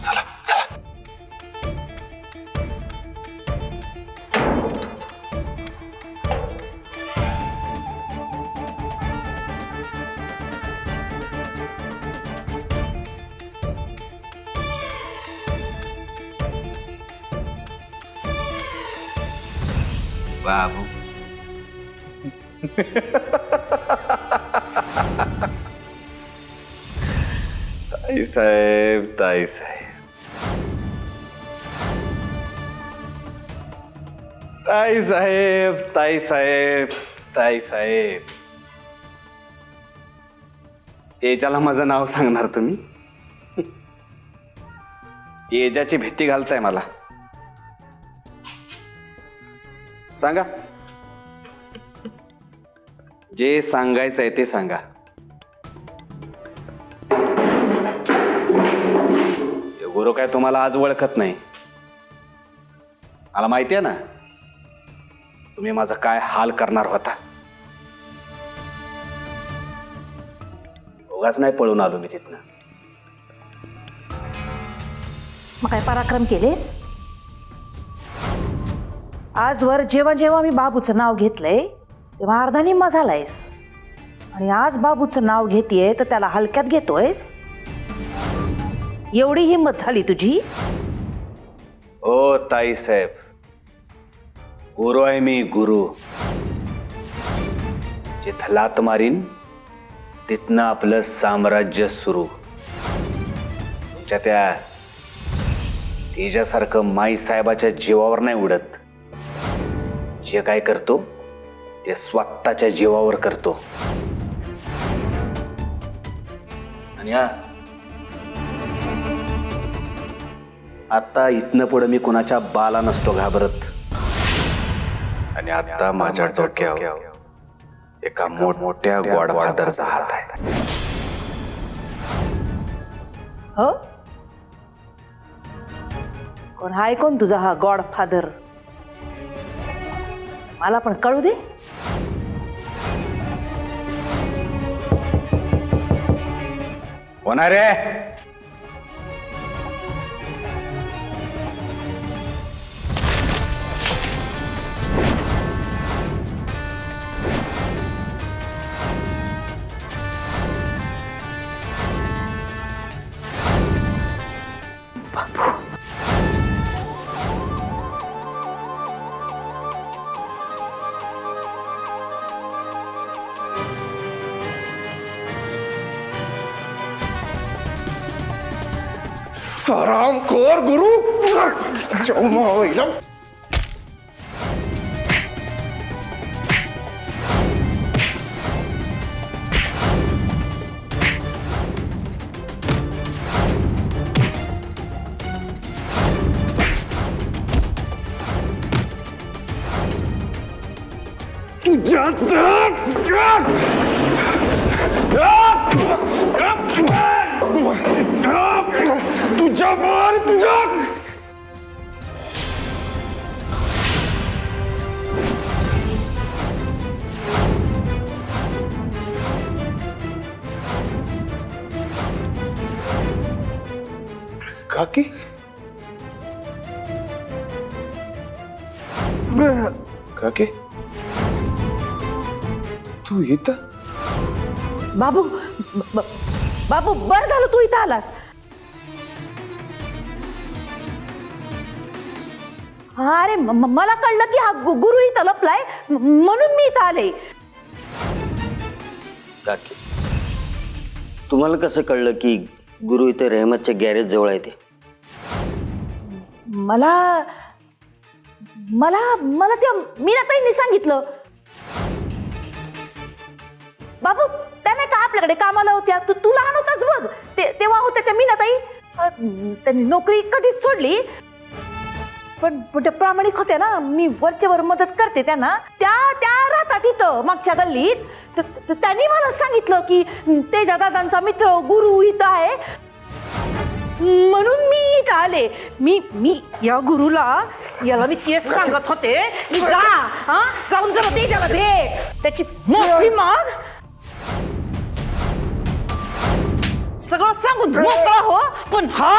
चला चला. बाबू ताई साहेब ताई साहेब ताई साहेब ताई साहेब ताई साहेब एजाला माझं नाव सांगणार तुम्ही? एजाची भीती घालताय मला. सांगा, जे सांगायचं आहे ते सांगा. गुरु काय तुम्हाला आज ओळखत नाही. मला माहिती आहे ना तुम्ही माझा काय हाल करणार होता. उगाच नाही पळून आलो मी तिथनं. मग काय पराक्रम केले? आजवर जेव्हा जेव्हा मी बाबूचं नाव घेतलंय तेव्हा अर्धा निम्मा झालायस, आणि आज बाबूचं नाव घेतेय तर त्याला हलक्यात घेतोयस. एवढी हिंमत झाली तुझी? ओ ताई साहेब, गुरु आहे मी, गुरु. जिथं लात मारीन तिथनं आपलं साम्राज्य सुरू. तुमच्या त्या तिच्यासारखं माई साहेबाच्या जीवावर नाही उडत. जे काय करतो ते स्वतःच्या जीवावर करतो. आणि आता इथनं पुढे मी कुणाच्या बाला नसतो घाबरत. आणि आता माझ्या डोक्यावर एका मोठ्या गॉडफादरचा हात आहे. हो, कोण हाय? कोण तुझा हा गॉडफादर? मला पण कळू दे. होणार रे? हरामखोर गुरु. तुझ्या मार तुझ्या. काकी काकी तू इथं? बाबू बाबू, बर झालं तू इथं आलास. अरे मला कळलं की हा गुरु इथं लपलाय, म्हणून मी इथं आले. काकी, तुम्हाला कसं कळलं की गुरु इथे रहमतच्या गॅरेज जवळ आहे ते? मला मला मला त्या मीनाताईंनी सांगितलं. बाबू, त्या नाही का आपल्याकडे कामाला होत्या, तू लहान होताच बघ, तेव्हा होत्या त्या मीनाताई. त्यांनी नोकरी कधीच सोडली, पण त्या प्रामाणिक होत्या ना. मी वरच्यावर मदत करते त्यांना. त्या राहतात इथं मागच्या गल्लीत. त्यांनी मला सांगितलं की तेजा दादांचा मित्र गुरु इथं आहे, म्हणून मी इथं आले. मी या गुरुला याला मी तेच सांगत होते, जाऊन जरा तेजाला दे, त्याची माफी माग, सगळं सांगून मोकळा हो. पण हा